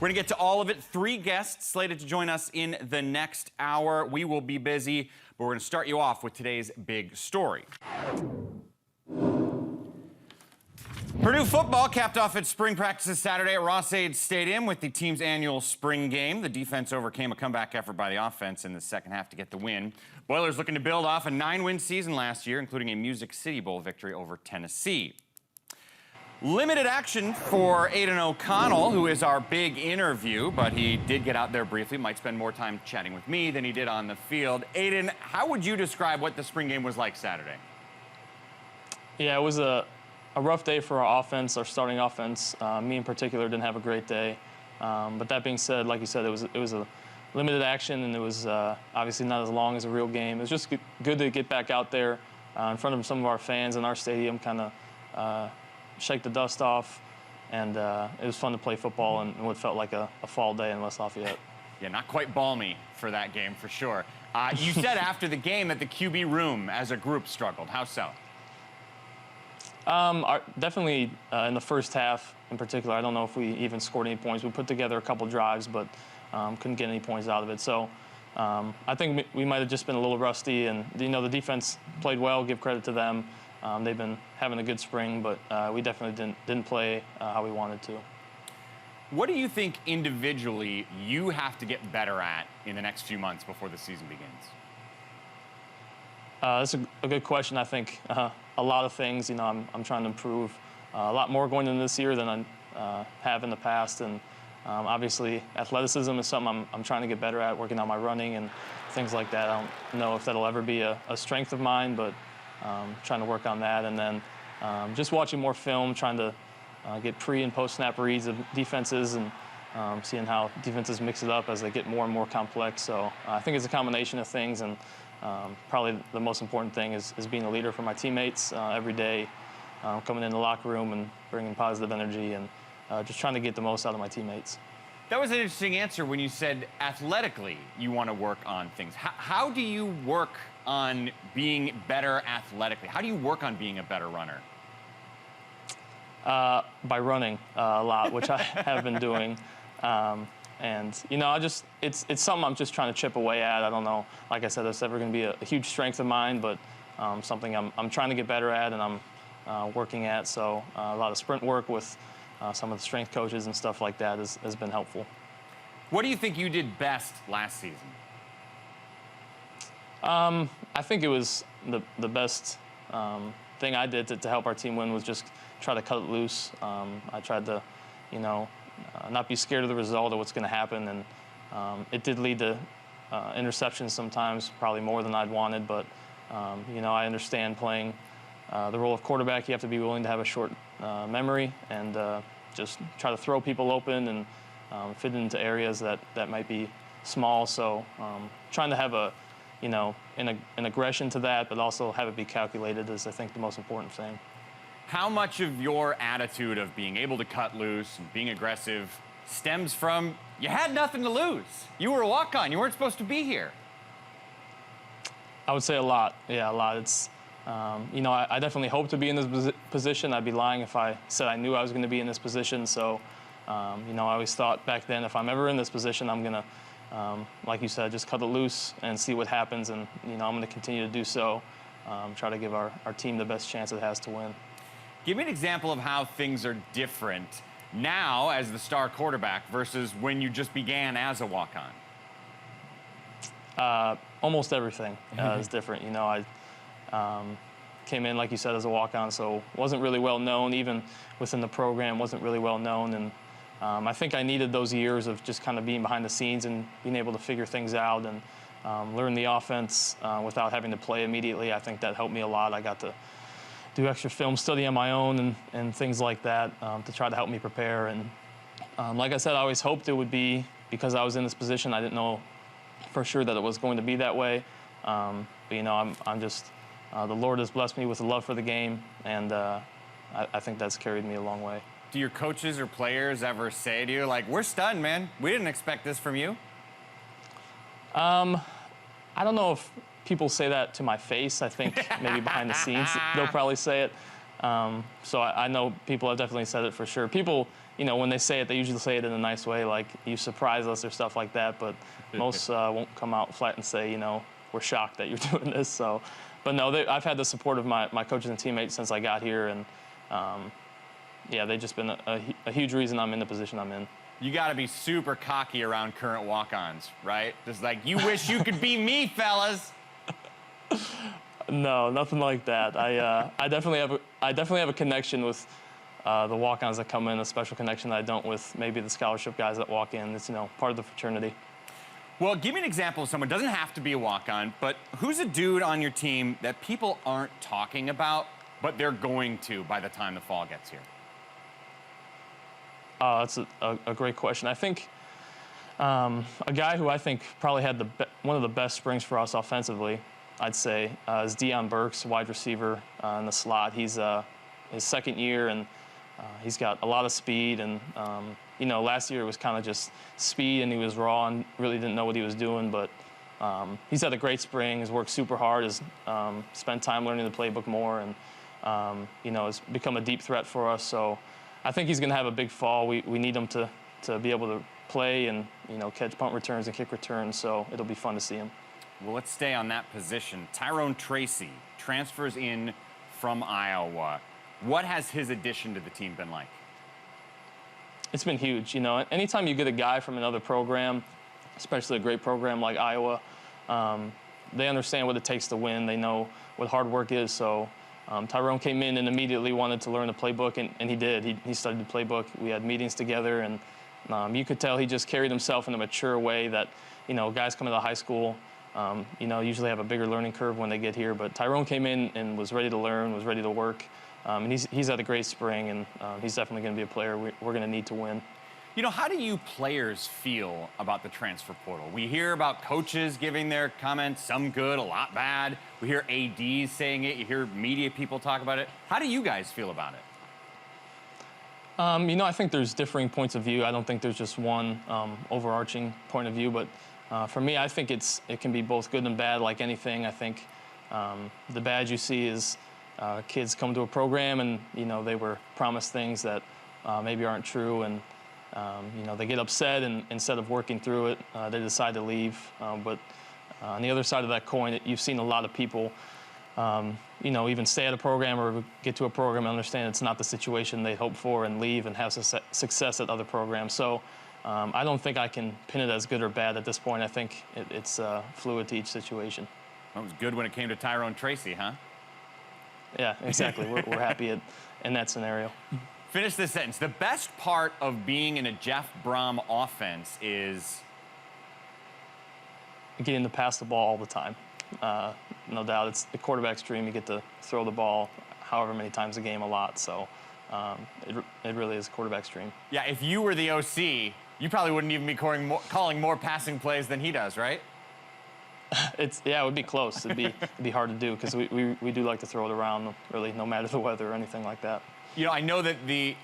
We're going to get to all of it. 3 guests slated to join us in the next hour. We will be busy, but we're going to start you off with today's big story. Purdue football capped off its spring practices Saturday at Ross-Ade Stadium with the team's annual spring game. The defense overcame a comeback effort by the offense in the second half to get the win. Boilers looking to build off a 9-win season last year, including a Music City Bowl victory over Tennessee. Limited action for Aidan O'Connell, who is our big interview, but he did get out there briefly. Might spend more time chatting with me than he did on the field. Aidan, how would you describe what the spring game was like Saturday? Yeah, it was a rough day for our offense, our starting offense. Me in particular didn't have a great day. But that being said, like you said, it was a limited action, and it was obviously not as long as a real game. It was just good to get back out there in front of some of our fans in our stadium, kind of shake the dust off, and it was fun to play football in what felt like a fall day in West Lafayette. Yeah, not quite balmy for that game, for sure. You said after the game that the QB room as a group struggled. How so? Definitely in the first half in particular. I don't know if we even scored any points. We put together a couple drives, but couldn't get any points out of it. So I think we might have just been a little rusty, and the defense played well, give credit to them. They've been having a good spring, but we definitely didn't play how we wanted to. What do you think individually you have to get better at in the next few months before the season begins? That's a good question. I think a lot of things. I'm trying to improve a lot more going into this year than I have in the past, and obviously athleticism is something I'm trying to get better at, working on my running and things like that. I don't know if that'll ever be a strength of mine, but trying to work on that. And then just watching more film, trying to get pre and post snap reads of defenses, and seeing how defenses mix it up as they get more and more complex. So I think it's a combination of things, and probably the most important thing is being a leader for my teammates every day, coming in the locker room and bringing positive energy, and just trying to get the most out of my teammates. That was an interesting answer when you said athletically you want to work on things. How do you work on being better athletically? How do you work on being a better runner? By running a lot, which I have been doing. And it's something I'm just trying to chip away at. I don't know, like I said, it's never going to be a huge strength of mine, but something I'm trying to get better at, and I'm working at. So a lot of sprint work with some of the strength coaches and stuff like that has been helpful. What do you think you did best last season? I think it was the best thing I did to help our team win was just try to cut it loose. I tried to, not be scared of the result of what's going to happen, and it did lead to interceptions sometimes, probably more than I'd wanted. But I understand playing the role of quarterback. You have to be willing to have a short memory and just try to throw people open and fit into areas that might be small. So trying to have an aggression to that, but also have it be calculated is, I think, the most important thing. How much of your attitude of being able to cut loose and being aggressive stems from you had nothing to lose? You were a walk-on. You weren't supposed to be here. I would say a lot. Yeah, a lot. It's, I definitely hope to be in this position. I'd be lying if I said I knew I was going to be in this position. So, I always thought back then, if I'm ever in this position, I'm going to, like you said, just cut it loose and see what happens. And, I'm going to continue to do so, try to give our team the best chance it has to win. Give me an example of how things are different now as the star quarterback versus when you just began as a walk-on. Almost everything is different. I came in, like you said, as a walk-on, so wasn't really well known. Even within the program, wasn't really well known. And I think I needed those years of just kind of being behind the scenes and being able to figure things out and learn the offense without having to play immediately. I think that helped me a lot. I got to do extra film study on my own and things like that to try to help me prepare. And like I said, I always hoped it would be, because I was in this position. I didn't know for sure that it was going to be that way. But I'm just, the Lord has blessed me with a love for the game, and I think that's carried me a long way. Do your coaches or players ever say to you, like, we're stunned, man, we didn't expect this from you? I don't know if people say that to my face. I think maybe behind the scenes they'll probably say it. So I know people have definitely said it for sure. People when they say it, they usually say it in a nice way, like you surprise us or stuff like that. But most won't come out flat and say, we're shocked that you're doing this. So, but no, I've had the support of my coaches and teammates since I got here, and yeah, they've just been a huge reason I'm in the position I'm in. You got to be super cocky around current walk-ons, right? Just like, you wish you could be me, fellas. No, nothing like that. I definitely have a connection with the walk-ons that come in, a special connection that I don't with maybe the scholarship guys that walk in. It's part of the fraternity. Well, give me an example of someone, doesn't have to be a walk-on, but who's a dude on your team that people aren't talking about, but they're going to by the time the fall gets here? That's a great question. I think a guy who I think probably had one of the best springs for us offensively, I'd say, is Deion Burks, wide receiver in the slot. He's his second year, and he's got a lot of speed. And last year it was kind of just speed, and he was raw and really didn't know what he was doing. But he's had a great spring. He's worked super hard. Has spent time learning the playbook more, and has become a deep threat for us. So I think he's going to have a big fall. We need him to be able to play and catch punt returns and kick returns. So it'll be fun to see him. Well, let's stay on that position. Tyrone Tracy transfers in from Iowa. What has his addition to the team been like? It's been huge. Anytime you get a guy from another program, especially a great program like Iowa, they understand what it takes to win. They know what hard work is. So Tyrone came in and immediately wanted to learn the playbook, and he did. He studied the playbook. We had meetings together, and you could tell he just carried himself in a mature way that, guys coming to high school, usually have a bigger learning curve when they get here. But Tyrone came in and was ready to learn, was ready to work. And he's had a great spring, and he's definitely going to be a player we're going to need to win. How do you players feel about the transfer portal? We hear about coaches giving their comments, some good, a lot bad. We hear ADs saying it. You hear media people talk about it. How do you guys feel about it? I think there's differing points of view. I don't think there's just one overarching point of view. But for me, I think it can be both good and bad, like anything. I think the bad you see is kids come to a program and, they were promised things that maybe aren't true. And, they get upset, and instead of working through it, they decide to leave. But on the other side of that coin, you've seen a lot of people, even stay at a program or get to a program and understand it's not the situation they hope for and leave and have success at other programs. So I don't think I can pin it as good or bad at this point. I think it's fluid to each situation. That was good when it came to Tyrone Tracy, huh? Yeah, exactly. We're happy in that scenario. Finish this sentence. The best part of being in a Jeff Brom offense is getting to pass the ball all the time. No doubt. It's the quarterback's dream. You get to throw the ball however many times a game, a lot. So it really is a quarterback's dream. Yeah, if you were the OC, you probably wouldn't even be calling more passing plays than he does, right? It would be close. It'd be hard to do because we do like to throw it around, really, no matter the weather or anything like that. I know that the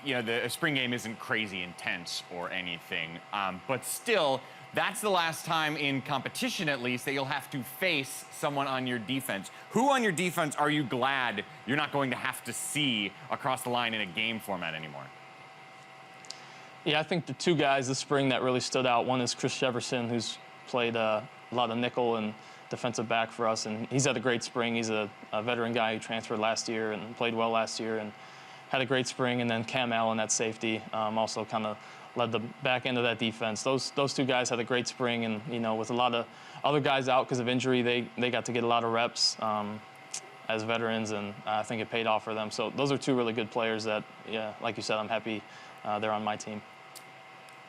spring game isn't crazy intense or anything, but still, that's the last time in competition, at least, that you'll have to face someone on your defense. Who on your defense are you glad you're not going to have to see across the line in a game format anymore? Yeah, I think the two guys this spring that really stood out, one is Chris Jefferson, who's played a lot of nickel and defensive back for us, and he's had a great spring. He's a veteran guy who transferred last year and played well last year and had a great spring. And then Cam Allen at safety also kind of led the back end of that defense. Those two guys had a great spring, and with a lot of other guys out because of injury, they got to get a lot of reps as veterans, and I think it paid off for them. So those are two really good players that, like you said, I'm happy they're on my team.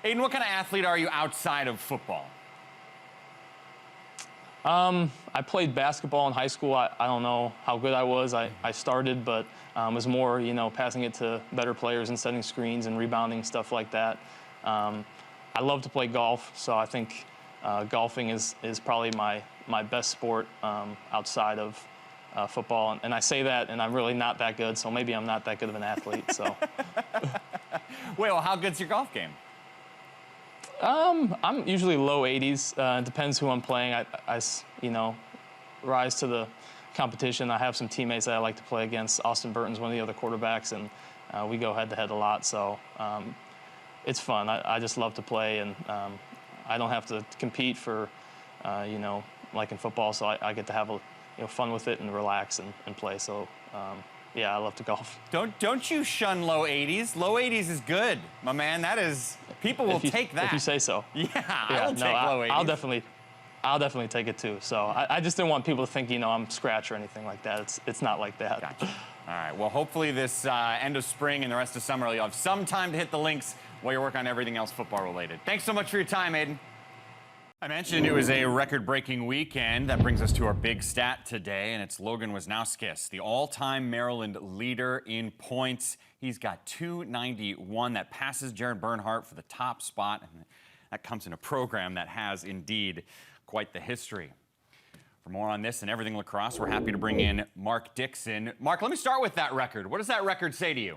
Aidan, what kind of athlete are you outside of football? I played basketball in high school. I don't know how good I was. I started, but was more, passing it to better players and setting screens and rebounding, stuff like that. I love to play golf, so I think golfing is probably my best sport outside of football. And I say that, and I'm really not that good, so maybe I'm not that good of an athlete. So. Wait, well, how good's your golf game? I'm usually low 80s. It depends who I'm playing. I rise to the competition. I have some teammates that I like to play against. Austin Burton's one of the other quarterbacks, and we go head-to-head a lot. So it's fun. I just love to play, and I don't have to compete for, like in football. So I get to have fun with it and relax and play. So yeah, I love to golf. Don't you shun low 80s? Low 80s is good, my man. That is, people will take that. If you say so. Yeah, I will take low 80s. I'll definitely take it too. So I just didn't want people to think, I'm scratch or anything like that. It's not like that. Gotcha. All right, well, hopefully this end of spring and the rest of summer, you'll have some time to hit the links while you're working on everything else football related. Thanks so much for your time, Aidan. I mentioned it was a record-breaking weekend. That brings us to our big stat today, and it's Logan Wisnauskas, the all-time Maryland leader in points. He's got 291. That passes Jared Bernhardt for the top spot, and that comes in a program that has indeed quite the history. For more on this and everything lacrosse, we're happy to bring in Mark Dixon. Mark, let me start with that record. What does that record say to you?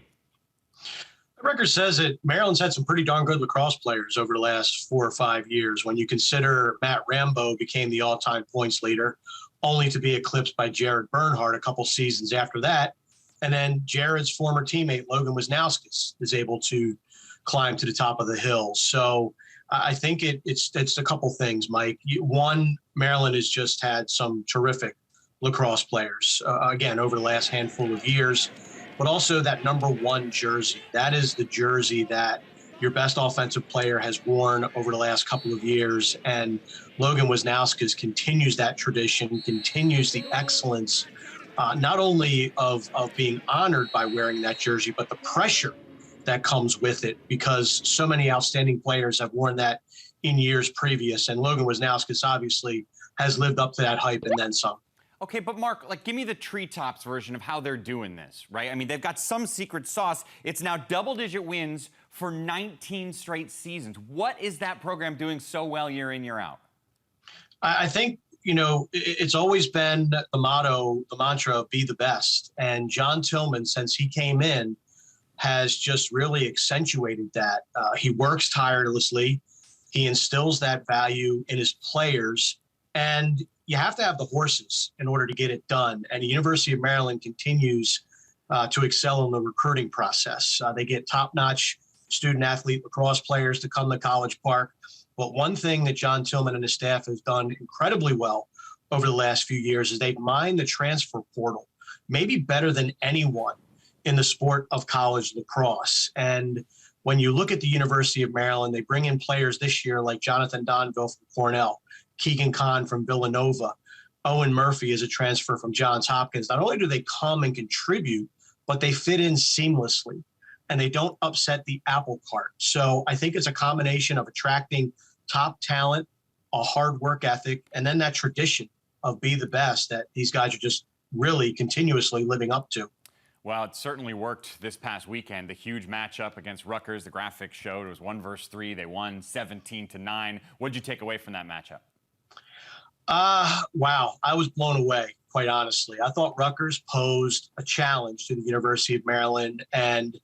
The record says that Maryland's had some pretty darn good lacrosse players over the last 4 or 5 years. When you consider Matt Rambo became the all-time points leader, only to be eclipsed by Jared Bernhardt a couple seasons after that. And then Jared's former teammate, Logan Wisnauskas, is able to climb to the top of the hill. So I think it's a couple things, Mike. One, Maryland has just had some terrific lacrosse players, again, over the last handful of years, but also that number 1 jersey. That is the jersey that your best offensive player has worn over the last couple of years. And Logan Wisnauskas continues that tradition, continues the excellence, not only of being honored by wearing that jersey, but the pressure that comes with it, because so many outstanding players have worn that in years previous. And Logan Wisnauskas obviously has lived up to that hype and then some. Okay, but Mark, give me the treetops version of how they're doing this, right? I mean, they've got some secret sauce. It's now double-digit wins for 19 straight seasons. What is that program doing so well year in, year out? I think, it's always been the motto, the mantra of be the best. And John Tillman, since he came in, has just really accentuated that. He works tirelessly. He instills that value in his players. And you have to have the horses in order to get it done. And the University of Maryland continues to excel in the recruiting process. They get top-notch student-athlete lacrosse players to come to College Park. But one thing that John Tillman and his staff has done incredibly well over the last few years is they've mined the transfer portal, maybe better than anyone in the sport of college lacrosse. And when you look at the University of Maryland, they bring in players this year like Jonathan Donville from Cornell, Keegan Kahn from Villanova, Owen Murphy is a transfer from Johns Hopkins. Not only do they come and contribute, but they fit in seamlessly and they don't upset the apple cart. So I think it's a combination of attracting top talent, a hard work ethic, and then that tradition of be the best that these guys are just really continuously living up to. Well, it certainly worked this past weekend. The huge matchup against Rutgers, the graphics showed, it was 1 versus 3. They won 17-9. What did you take away from that matchup? Wow, I was blown away, quite honestly. I thought Rutgers posed a challenge to the University of Maryland, and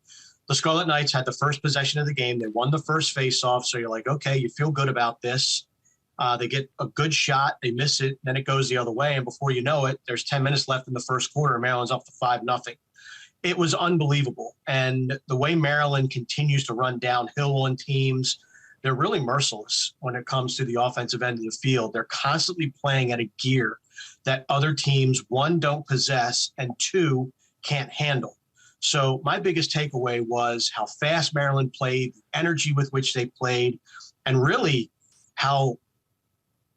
the Scarlet Knights had the first possession of the game. They won the first faceoff, so you're like, okay, you feel good about this. They get a good shot, they miss it, then it goes the other way, and before you know it, there's 10 minutes left in the first quarter, and Maryland's up to 5-0. It was unbelievable. And the way Maryland continues to run downhill on teams, they're really merciless when it comes to the offensive end of the field. They're constantly playing at a gear that other teams, 1, don't possess, and 2, can't handle. So my biggest takeaway was how fast Maryland played, the energy with which they played, and really how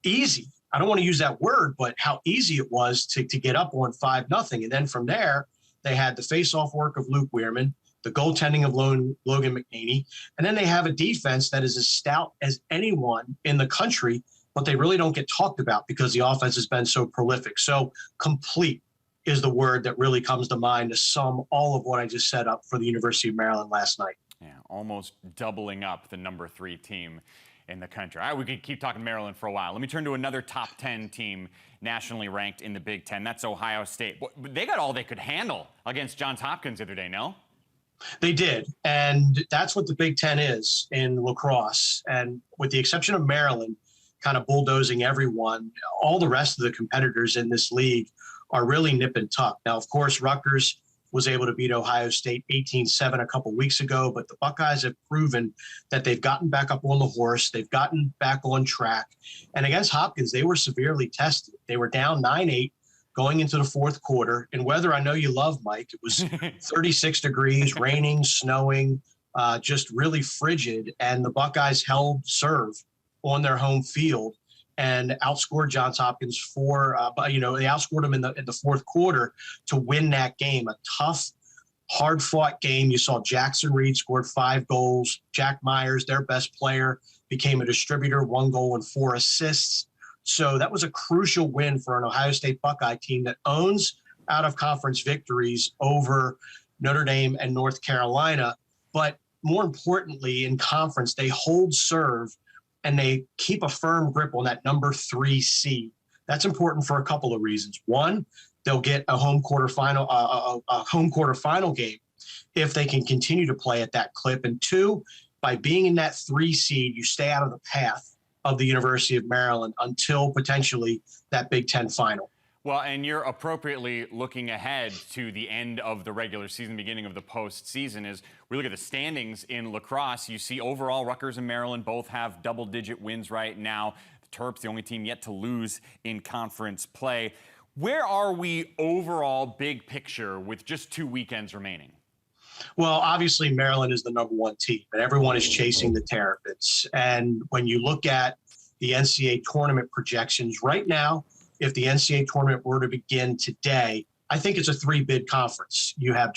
easy, I don't want to use that word, but how easy it was to get up on 5-0. And then from there, they had the face-off work of Luke Weirman, the goaltending of Logan McNaney, and then they have a defense that is as stout as anyone in the country, but they really don't get talked about because the offense has been so prolific. So complete is the word that really comes to mind to sum all of what I just set up for the University of Maryland last night. Yeah, almost doubling up the number 3 team in the country. All right, we could keep talking Maryland for a while. Let me turn to another top 10 team nationally ranked in the Big Ten. That's Ohio State. They got all they could handle against Johns Hopkins the other day, no? They did, and that's what the Big Ten is in lacrosse. And with the exception of Maryland, kind of bulldozing everyone, all the rest of the competitors in this league are really nip and tuck. Now, of course, Rutgers was able to beat Ohio State 18-7 a couple weeks ago. But the Buckeyes have proven that they've gotten back up on the horse. They've gotten back on track. And against Hopkins, they were severely tested. They were down 9-8 going into the fourth quarter. And weather, I know you love, Mike. It was 36 degrees, raining, snowing, just really frigid. And the Buckeyes held serve on their home field and outscored Johns Hopkins they outscored them in the fourth quarter to win that game. A tough, hard-fought game. You saw Jackson Reed scored 5 goals. Jack Myers, their best player, became a distributor, 1 goal and 4 assists. So that was a crucial win for an Ohio State Buckeye team that owns out-of-conference victories over Notre Dame and North Carolina. But more importantly, in conference, they hold serve and they keep a firm grip on that number 3 seed. That's important for a couple of reasons. One, they'll get a home quarterfinal game if they can continue to play at that clip. And 2, by being in that 3 seed, you stay out of the path of the University of Maryland until potentially that Big Ten final. Well, and you're appropriately looking ahead to the end of the regular season, beginning of the postseason. As we look at the standings in lacrosse, you see overall Rutgers and Maryland both have double-digit wins right now. The Terps, the only team yet to lose in conference play. Where are we overall, big picture, with just 2 weekends remaining? Well, obviously, Maryland is the number 1 team, but everyone is chasing the Terrapins. And when you look at the NCAA tournament projections right now, if the NCAA tournament were to begin today, I think it's a 3-bid conference. You have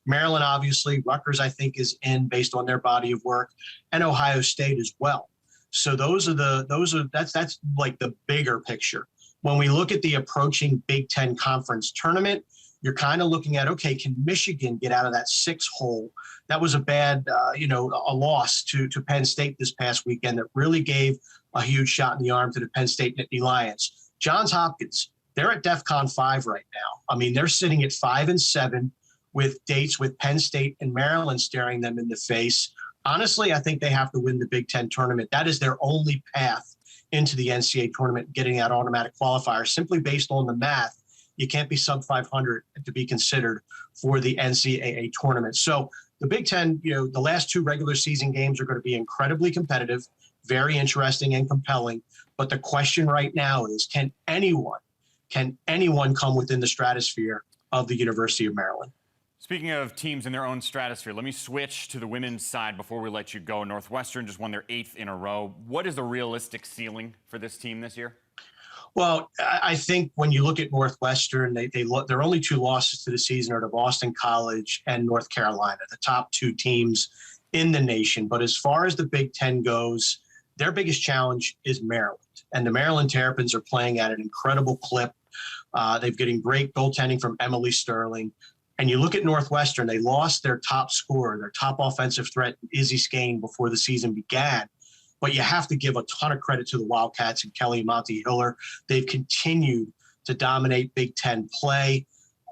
Maryland, obviously. Rutgers, I think, is in based on their body of work, and Ohio State as well. So that's like the bigger picture. When we look at the approaching Big Ten conference tournament, you're kind of looking at, okay, can Michigan get out of that 6 hole? That was a bad, a loss to Penn State this past weekend that really gave a huge shot in the arm to the Penn State Nittany Lions. Johns Hopkins, they're at DEFCON 5 right now. I mean, they're sitting at 5-7 with dates with Penn State and Maryland staring them in the face. Honestly, I think they have to win the Big Ten tournament. That is their only path into the NCAA tournament, getting that automatic qualifier, simply based on the math. You can't be sub 500 to be considered for the NCAA tournament. So the Big Ten, the last 2 regular season games are going to be incredibly competitive, very interesting and compelling. But the question right now is, can anyone come within the stratosphere of the University of Maryland? Speaking of teams in their own stratosphere, let me switch to the women's side before we let you go. Northwestern just won their 8th in a row. What is the realistic ceiling for this team this year? Well, I think when you look at Northwestern, their only 2 losses to the season are to Boston College and North Carolina, the top 2 teams in the nation. But as far as the Big Ten goes, their biggest challenge is Maryland. And the Maryland Terrapins are playing at an incredible clip. They're getting great goaltending from Emily Sterling. And you look at Northwestern, they lost their top scorer, their top offensive threat, Izzy Skane, before the season began. But you have to give a ton of credit to the Wildcats and Kelly Monty-Hiller. They've continued to dominate Big Ten play.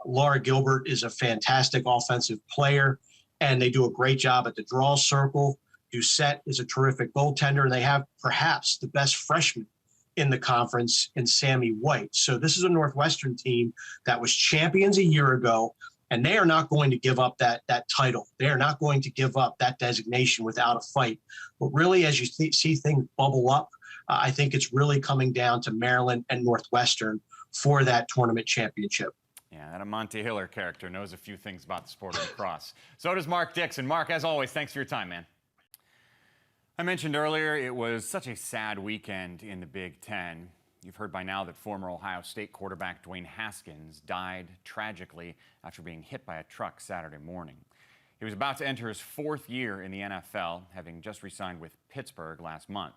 Laura Gilbert is a fantastic offensive player, and they do a great job at the draw circle. Doucette is a terrific goaltender, and they have perhaps the best freshman in the conference in Sammy White. So this is a Northwestern team that was champions a year ago, and they are not going to give up that title. They are not going to give up that designation without a fight. But really, as you see things bubble up, I think it's really coming down to Maryland and Northwestern for that tournament championship. Yeah, that Monty Hiller character knows a few things about the sport of lacrosse. So does Mark Dixon. Mark, as always, thanks for your time, man. I mentioned earlier it was such a sad weekend in the Big Ten. You've heard by now that former Ohio State quarterback Dwayne Haskins died tragically after being hit by a truck Saturday morning. He was about to enter his 4th year in the NFL, having just re-signed with Pittsburgh last month.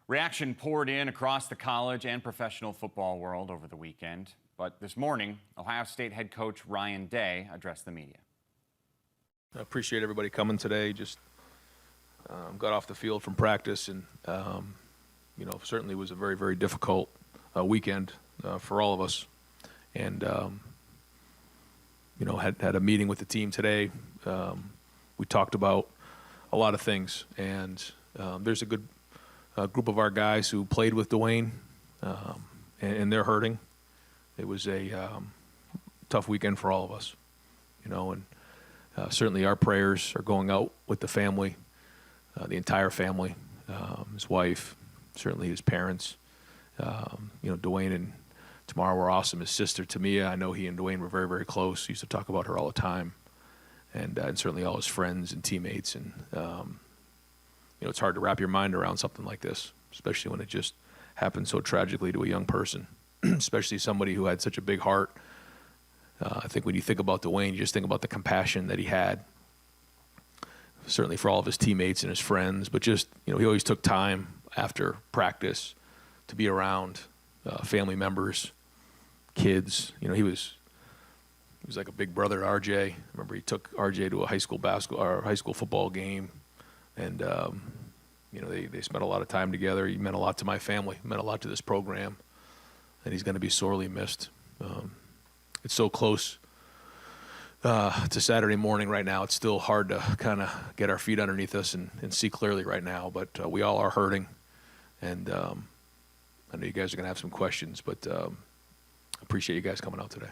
Reaction poured in across the college and professional football world over the weekend. But this morning, Ohio State head coach Ryan Day addressed the media. I appreciate everybody coming today. Just got off the field from practice, and certainly was a very, very difficult weekend for all of us. And had a meeting with the team today. We talked about a lot of things, and there's a good group of our guys who played with Dwayne, and they're hurting. It was a tough weekend for all of us, you know, and certainly our prayers are going out with the family, the entire family, his wife, certainly his parents. You know, Dwayne and Tamara were awesome. His sister, Tamia, I know he and Dwayne were very, very close. He used to talk about her all the time. And certainly all his friends and teammates. And, you know, it's hard to wrap your mind around something like this, especially when it just happened so tragically to a young person, especially somebody who had such a big heart. I think when you think about Dwayne, you just think about the compassion that he had, certainly for all of his teammates and his friends. But just, you know, he always took time after practice to be around family members, kids. You know, he was like a big brother to RJ. I remember he took RJ to a high school basketball or high school football game, and you know, they spent a lot of time together. He meant a lot to my family, meant a lot to this program, and he's going to be sorely missed. It's so close to Saturday morning right now. It's still hard to kind of get our feet underneath us and see clearly right now, but we all are hurting, and I know you guys are going to have some questions, but I appreciate you guys coming out today.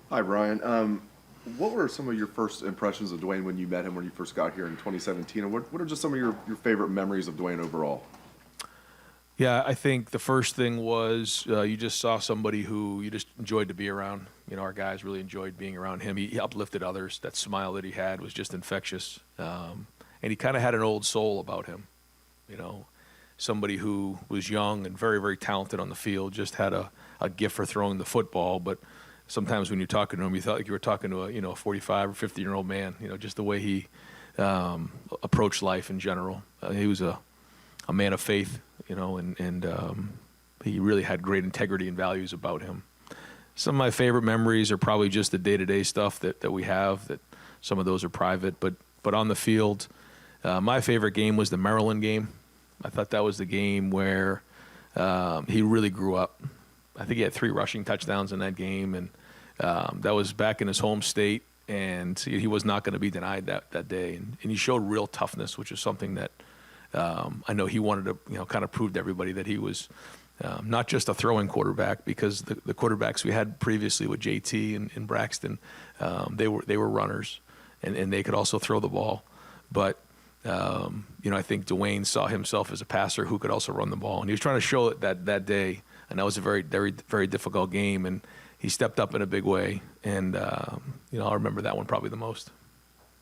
Hi, Brian. What were some of your first impressions of Dwayne when you met him when you first got here in 2017? And what are just some of your favorite memories of Dwayne overall? Yeah, I think the first thing was you just saw somebody who you just enjoyed to be around. You know, our guys really enjoyed being around him. He uplifted others. That smile that he had was just infectious. And he kind of had an old soul about him, you know, somebody who was young and very, very talented on the field, just had a gift for throwing the football. But sometimes when you're talking to him, you thought like you were talking to a 45 or 50-year-old man, you know, just the way he approached life in general. He was a man of faith, you know, and he really had great integrity and values about him. Some of my favorite memories are probably just the day-to-day stuff that we have, that some of those are private, but on the field, my favorite game was the Maryland game. I thought that was the game where he really grew up. I think he had 3 rushing touchdowns in that game, and that was back in his home state, and he was not going to be denied that day. And he showed real toughness, which is something that I know he wanted to, you know, kind of prove to everybody that he was not just a throwing quarterback, because the quarterbacks we had previously with JT and Braxton, they were runners, and they could also throw the ball. But you know, I think Dwayne saw himself as a passer who could also run the ball, and he was trying to show it that day. And that was a very, very, very difficult game, and he stepped up in a big way. And you know, I'll remember that one probably the most.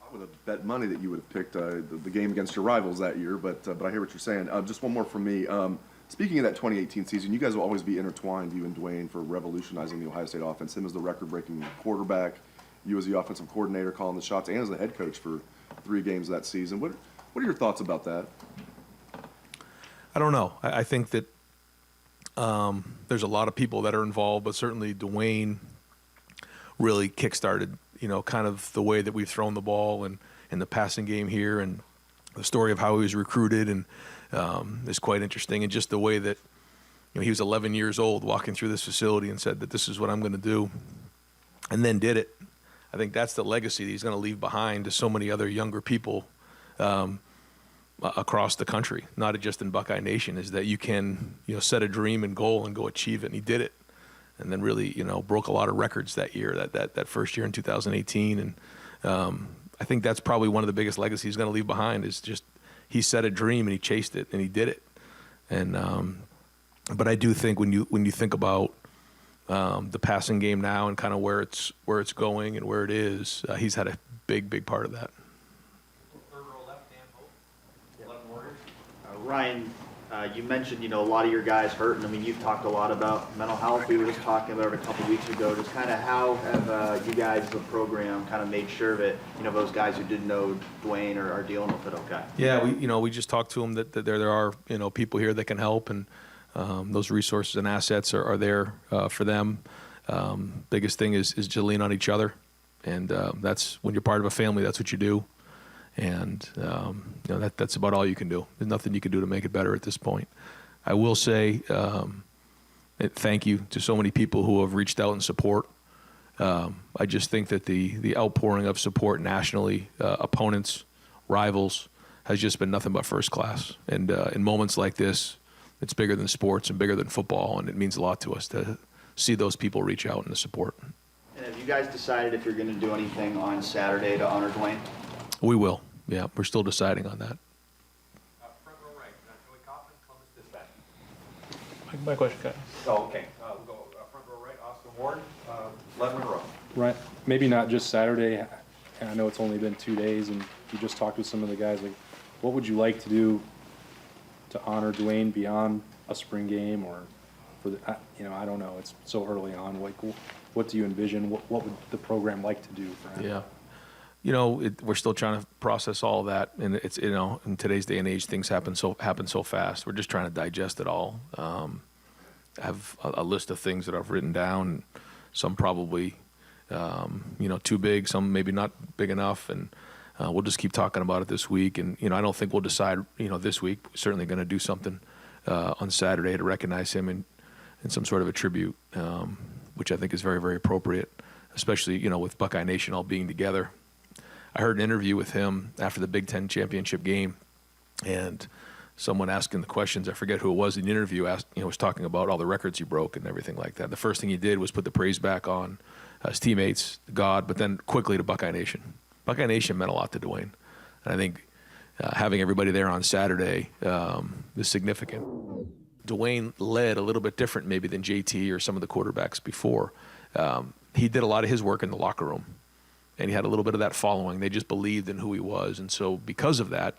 I would have bet money that you would have picked the game against your rivals that year, but I hear what you're saying. Just one more from me. Speaking of that 2018 season, you guys will always be intertwined, you and Dwayne, for revolutionizing the Ohio State offense. Him as the record-breaking quarterback, you as the offensive coordinator calling the shots, and as the head coach for 3 games that season. What are your thoughts about that? I don't know. I think that there's a lot of people that are involved, but certainly Dwayne really kickstarted, you know, kind of the way that we've thrown the ball and the passing game here, and the story of how he was recruited and is quite interesting. And just the way that, you know, he was 11 years old walking through this facility and said that this is what I'm going to do, and then did it. I think that's the legacy that he's going to leave behind to so many other younger people across the country, not just in Buckeye Nation, is that you can, you know, set a dream and goal and go achieve it. And he did it. And then really, you know, broke a lot of records that year, that first year in 2018. And I think that's probably one of the biggest legacies he's going to leave behind, is just he set a dream and he chased it and he did it. And but I do think when you think about the passing game now and kind of where it's going and where it is, he's had a big part of that. Ryan, you mentioned, you know, a lot of your guys hurt, and I mean, you've talked a lot about mental health. We were just talking about it a couple weeks ago. Just kind of how have you guys as a program kind of made sure that, you know, those guys who didn't know Dwayne are dealing with it okay? Yeah, we just talked to them that there are, you know, people here that can help, and those resources and assets are there for them. Biggest thing is to lean on each other, and that's when you're part of a family. That's what you do. And you know, that's about all you can do. There's nothing you can do to make it better at this point. I will say thank you to so many people who have reached out in support. I just think that the outpouring of support nationally, opponents, rivals, has just been nothing but first class. And in moments like this, it's bigger than sports and bigger than football, and it means a lot to us to see those people reach out and to support. And have you guys decided if you're going to do anything on Saturday to honor Dwayne? We will. Yeah, we're still deciding on that. Front row right, Joey Kaufman, Columbus Dispatch. My question, guys. Oh, okay. We'll go front row right, Austin Ward, left row. Right, maybe not just Saturday, and I know it's only been 2 days, and you just talked with some of the guys, like, what would you like to do to honor Dwayne beyond a spring game, or for the, I don't know, it's so early on, like, what do you envision, what would the program like to do for him? Yeah. We're still trying to process all of that, and it's, in today's day and age, things happen so fast. We're just trying to digest it all. I have a list of things that I've written down, some probably, too big, some maybe not big enough, and we'll just keep talking about it this week. And, I don't think we'll decide, this week. We're certainly going to do something on Saturday to recognize him in some sort of a tribute, which I think is very, very appropriate, especially, with Buckeye Nation all being together. I heard an interview with him after the Big Ten championship game, and someone asking the questions, I forget who it was in the interview, was talking about all the records he broke and everything like that. The first thing he did was put the praise back on his teammates, God, but then quickly to Buckeye Nation. Buckeye Nation meant a lot to Dwayne. And I think having everybody there on Saturday is significant. Dwayne led a little bit different maybe than JT or some of the quarterbacks before. He did a lot of his work in the locker room, and he had a little bit of that following. They just believed in who he was. And so because of that,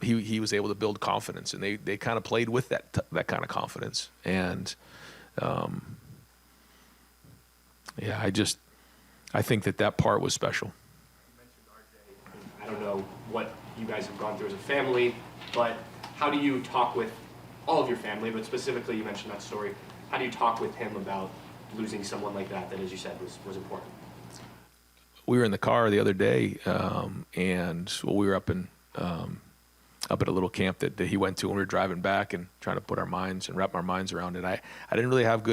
he was able to build confidence, and they kind of played with that kind of confidence. And I think that part was special. You mentioned RJ. I don't know what you guys have gone through as a family, but how do you talk with all of your family, but specifically you mentioned that story. How do you talk with him about losing someone like that, as you said, was important? We were in the car the other day, and we were up at a little camp that he went to, and we were driving back and trying to wrap our minds around it. I didn't really have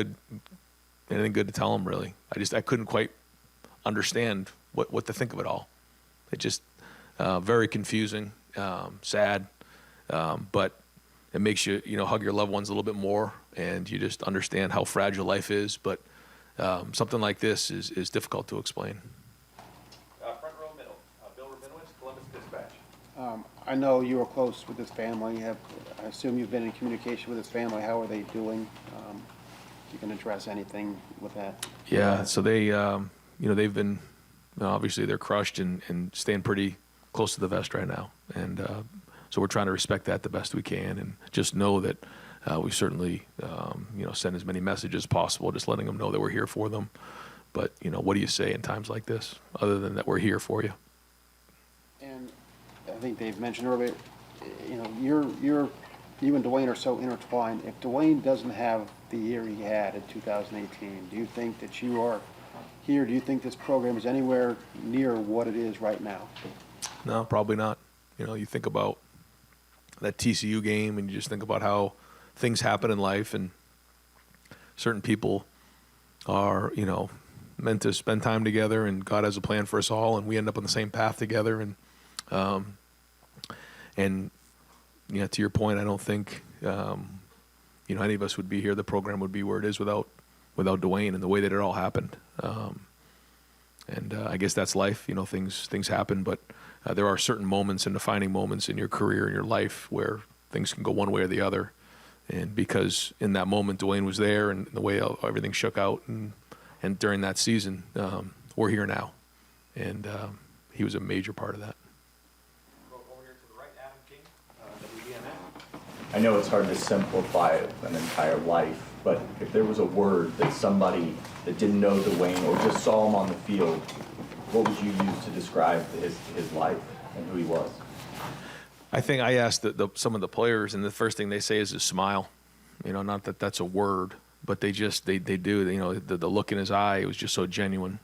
anything good to tell him, really. I couldn't quite understand what to think of it all. It just very confusing, sad, but it makes you hug your loved ones a little bit more, and you just understand how fragile life is. But something like this is difficult to explain. Front row middle, Bill Rabinowitz, Columbus Dispatch. I know you are close with his family. I assume you've been in communication with his family. How are they doing? You can address anything with that. Yeah, so they, they've been, obviously they're crushed and staying pretty close to the vest right now. And so we're trying to respect that the best we can, and just know that we certainly, send as many messages as possible, just letting them know that we're here for them. But, what do you say in times like this, other than that we're here for you? And I think Dave mentioned earlier, you and Dwayne are so intertwined. If Dwayne doesn't have the year he had in 2018, do you think that you are here? Do you think this program is anywhere near what it is right now? No, probably not. You think about that TCU game, and you just think about how things happen in life, and certain people are, meant to spend time together, and God has a plan for us all, and we end up on the same path together. And to your point, I don't think any of us would be here. The program would be where it is without Dwayne and the way that it all happened. And I guess that's life. Things happen, but there are certain moments and defining moments in your career and your life where things can go one way or the other. And because in that moment Dwayne was there, and the way everything shook out, and during that season, we're here now, and he was a major part of that. Over here to the right, Adam King, WNBA. I know it's hard to simplify an entire life, but if there was a word that somebody that didn't know Dwayne or just saw him on the field, what would you use to describe his life and who he was? I think I asked some of the players, and the first thing they say is his smile. Not that that's a word, but they do. The look in his eye, it was just so genuine.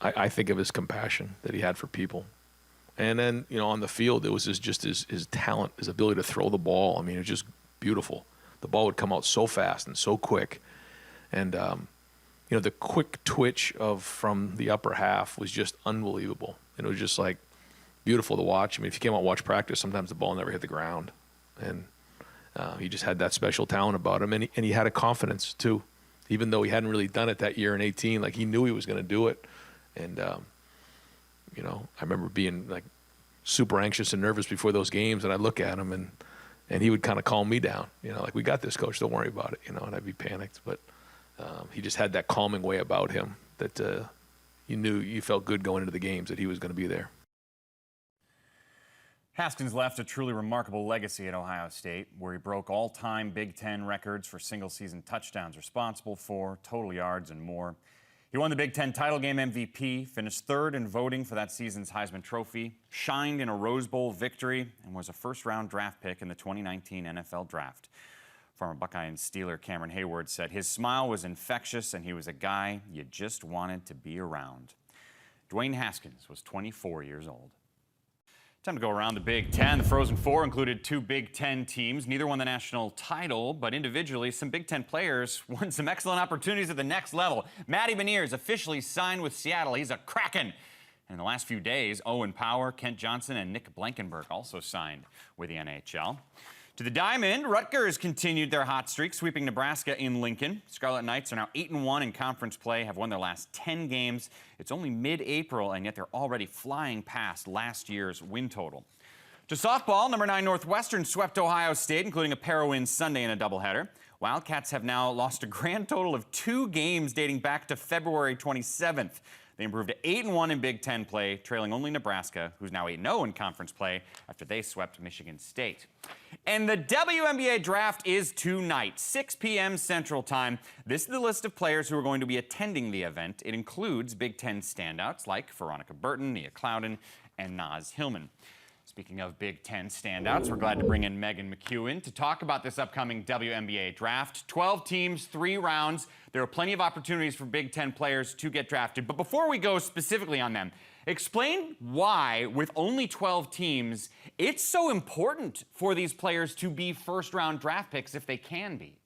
I think of his compassion that he had for people. And then, on the field, it was just his talent, his ability to throw the ball. I mean, it was just beautiful. The ball would come out so fast and so quick. And, the quick twitch from the upper half was just unbelievable. And it was just beautiful to watch. I mean, if you came out and watch practice, sometimes the ball never hit the ground. And He just had that special talent about him, and he had a confidence too, even though he hadn't really done it that year in 18. Like, he knew he was going to do it, and you know, I remember being like super anxious and nervous before those games, and I'd look at him, and he would kind of calm me down. You know, like, "We got this, coach. Don't worry about it." You know, and I'd be panicked, but he just had that calming way about him that you felt good going into the games that he was going to be there. Haskins left a truly remarkable legacy at Ohio State, where he broke all-time Big Ten records for single-season touchdowns responsible for, total yards, and more. He won the Big Ten title game MVP, finished third in voting for that season's Heisman Trophy, shined in a Rose Bowl victory, and was a first-round draft pick in the 2019 NFL Draft. Former Buckeye and Steeler Cameron Hayward said his smile was infectious and he was a guy you just wanted to be around. Dwayne Haskins was 24 years old. Time to go around the Big Ten. The Frozen Four included two Big Ten teams. Neither won the national title, but individually, some Big Ten players won some excellent opportunities at the next level. Matty Beniers officially signed with Seattle. He's a Kraken. And in the last few days, Owen Power, Kent Johnson, and Nick Blankenberg also signed with the NHL. To the Diamond, Rutgers continued their hot streak, sweeping Nebraska in Lincoln. Scarlet Knights are now 8-1 in conference play, have won their last 10 games. It's only mid-April, and yet they're already flying past last year's win total. To softball, number 9 Northwestern swept Ohio State, including a pair of wins Sunday in a doubleheader. Wildcats have now lost a grand total of 2 games dating back to February 27th. They improved to 8-1 in Big Ten play, trailing only Nebraska, who's now 8-0 in conference play after they swept Michigan State. And the WNBA draft is tonight, 6 p.m. Central Time. This is the list of players who are going to be attending the event. It includes Big Ten standouts like Veronica Burton, Nia Clouden, and Naz Hillman. Speaking of Big Ten standouts, we're glad to bring in Megan McEwen to talk about this upcoming WNBA draft. 12 teams, 3 rounds. There are plenty of opportunities for Big Ten players to get drafted. But before we go specifically on them, explain why, with only 12 teams, it's so important for these players to be first-round draft picks if they can be.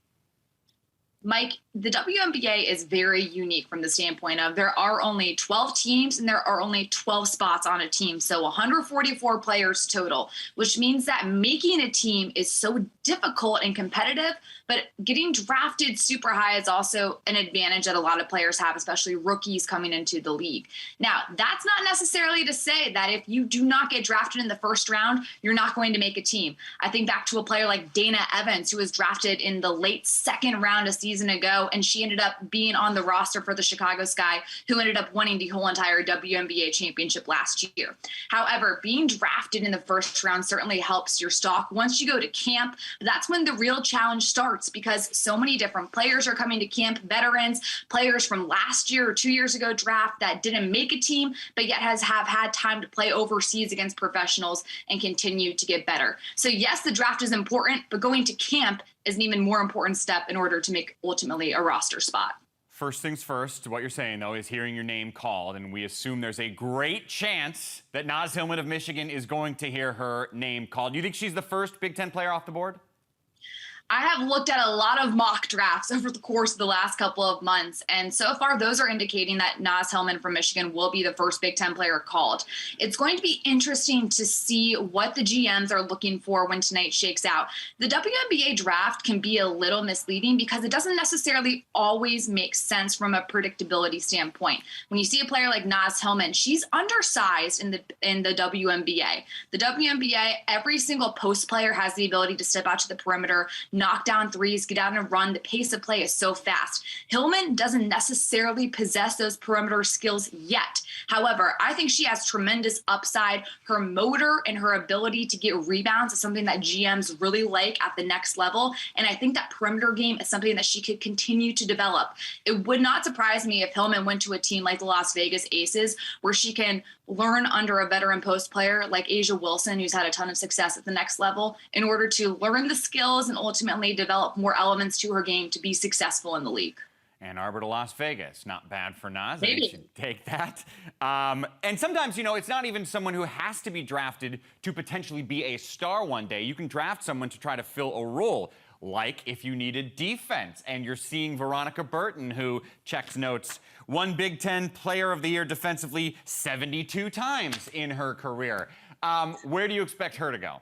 Mike, the WNBA is very unique from the standpoint of there are only 12 teams and there are only 12 spots on a team. So 144 players total, which means that making a team is so difficult and competitive, but getting drafted super high is also an advantage that a lot of players have, especially rookies coming into the league. Now, that's not necessarily to say that if you do not get drafted in the first round, you're not going to make a team. I think back to a player like Dana Evans, who was drafted in the late second round a season ago, and she ended up being on the roster for the Chicago Sky, who ended up winning the whole entire WNBA championship last year. However, being drafted in the first round certainly helps your stock. Once you go to camp, that's when the real challenge starts, because so many different players are coming to camp, veterans, players from last year or 2 years ago draft that didn't make a team, but yet have had time to play overseas against professionals and continue to get better. So yes, the draft is important, but going to camp is an even more important step in order to make ultimately a roster spot. First things first, what you're saying, though, is hearing your name called, and we assume there's a great chance that Naz Hillman of Michigan is going to hear her name called. Do you think she's the first Big Ten player off the board? I have looked at a lot of mock drafts over the course of the last couple of months, and so far those are indicating that Naz Hillman from Michigan will be the first Big Ten player called. It's going to be interesting to see what the GMs are looking for when tonight shakes out. The WNBA draft can be a little misleading because it doesn't necessarily always make sense from a predictability standpoint. When you see a player like Naz Hillman, she's undersized in the WNBA. The WNBA, every single post player has the ability to step out to the perimeter, knock down threes, get out and run. The pace of play is so fast. Hillman doesn't necessarily possess those perimeter skills yet. However, I think she has tremendous upside. Her motor and her ability to get rebounds is something that GMs really like at the next level. And I think that perimeter game is something that she could continue to develop. It would not surprise me if Hillman went to a team like the Las Vegas Aces, where she can learn under a veteran post player like Asia Wilson, who's had a ton of success at the next level, in order to learn the skills and ultimately develop more elements to her game to be successful in the league. Ann Arbor to Las Vegas. Not bad for Naz. Maybe. I think you should take that. And sometimes, you know, it's not even someone who has to be drafted to potentially be a star one day. You can draft someone to try to fill a role. Like if you needed defense, and you're seeing Veronica Burton, who checks notes, won Big Ten Player of the Year defensively 72 times in her career. Where do you expect her to go?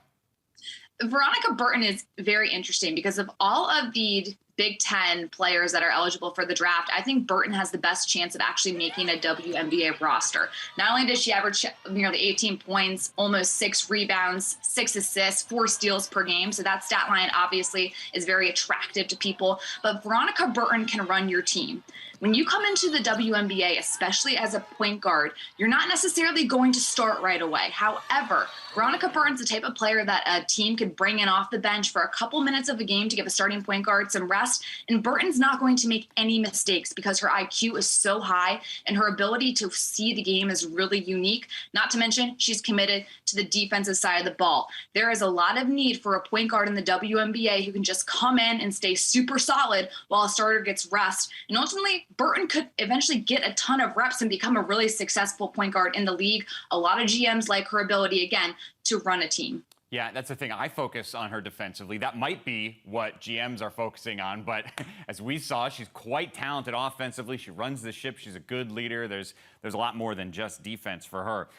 Veronica Burton is very interesting because of all of the Big Ten players that are eligible for the draft. I think Burton has the best chance of actually making a WNBA roster. Not only does she average nearly 18 points, almost 6 rebounds, 6 assists, 4 steals per game. So that stat line obviously is very attractive to people. But Veronica Burton can run your team. When you come into the WNBA, especially as a point guard, you're not necessarily going to start right away. However, Veronica Burton's the type of player that a team could bring in off the bench for a couple minutes of a game to give a starting point guard some rest. And Burton's not going to make any mistakes because her IQ is so high and her ability to see the game is really unique. Not to mention, she's committed to the defensive side of the ball. There is a lot of need for a point guard in the WNBA who can just come in and stay super solid while a starter gets rest. And ultimately, Burton could eventually get a ton of reps and become a really successful point guard in the league. A lot of GMs like her ability, again, to run a team. Yeah, that's the thing. I focus on her defensively. That might be what GMs are focusing on, but as we saw, she's quite talented offensively. She runs the ship. She's a good leader. There's a lot more than just defense for her.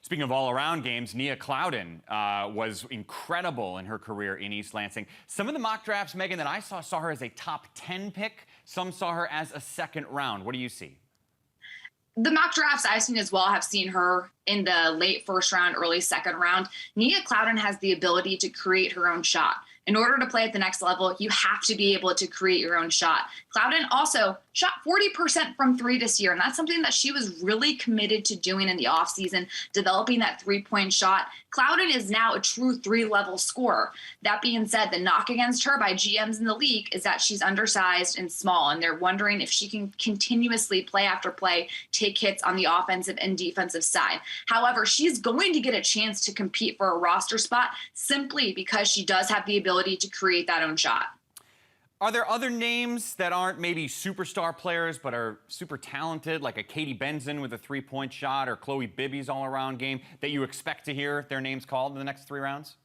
Speaking of all-around games, Nia Clouden was incredible in her career in East Lansing. Some of the mock drafts, Megan, that I saw her as a top 10 pick. Some saw her as a second round. What do you see? The mock drafts I've seen as well have seen her in the late first round, early second round. Nia Clouden has the ability to create her own shot. In order to play at the next level, you have to be able to create your own shot. Clouden also shot 40% from 3 this year, and that's something that she was really committed to doing in the offseason, developing that 3-point shot. Clouden is now a true 3-level scorer. That being said, the knock against her by GMs in the league is that she's undersized and small, and they're wondering if she can continuously, play after play, take hits on the offensive and defensive side. However, she's going to get a chance to compete for a roster spot simply because she does have the ability to create that own shot. Are there other names that aren't maybe superstar players but are super talented, like a Katie Benson with a 3-point shot or Chloe Bibby's all-around game, that you expect to hear their names called in the next 3 rounds?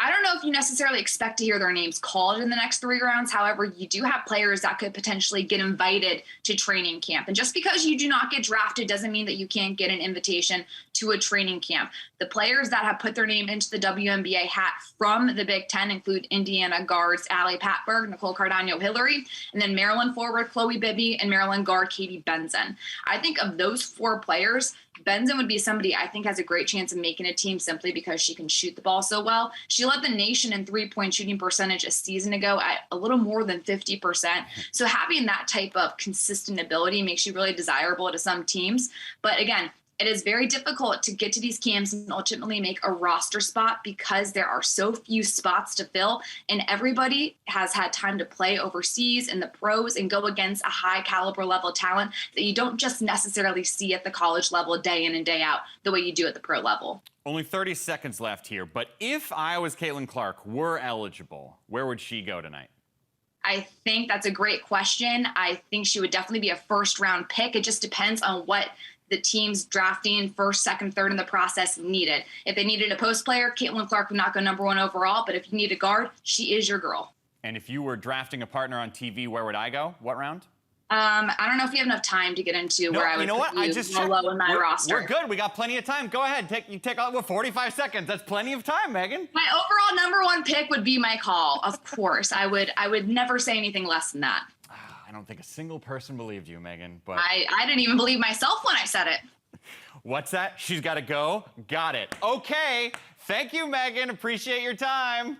I don't know if you necessarily expect to hear their names called in the next 3 rounds. However, you do have players that could potentially get invited to training camp. And just because you do not get drafted doesn't mean that you can't get an invitation to a training camp. The players that have put their name into the WNBA hat from the Big Ten include Indiana guards Allie Patberg, Nicole Cardano-Hillary, and then Maryland forward Chloe Bibby and Maryland guard Katie Benson. I think of those 4 players, Benson would be somebody I think has a great chance of making a team simply because she can shoot the ball so well. She led the nation in 3-point shooting percentage a season ago at a little more than 50%. So having that type of consistent ability makes you really desirable to some teams. But again, it is very difficult to get to these camps and ultimately make a roster spot because there are so few spots to fill, and everybody has had time to play overseas in the pros and go against a high caliber level talent that you don't just necessarily see at the college level day in and day out the way you do at the pro level. Only 30 seconds left here, but if Iowa's Caitlin Clark were eligible, where would she go tonight? I think that's a great question. I think she would definitely be a first-round pick. It just depends on what the teams drafting first, second, third in the process needed. If they needed a post player, Caitlin Clark would not go number 1 overall, but if you need a guard, she is your girl. And if you were drafting a partner on TV, where would I go? What round? I don't know if we have enough time to get into where I would put you low in my roster. We're good. We got plenty of time. Go ahead. Take all 45 seconds. That's plenty of time, Megan. My overall number 1 pick would be Mike Hall, of course. I would never say anything less than that. I don't think a single person believed you, Megan. But I didn't even believe myself when I said it. What's that? She's got to go? Got it. Okay. Thank you, Megan. Appreciate your time.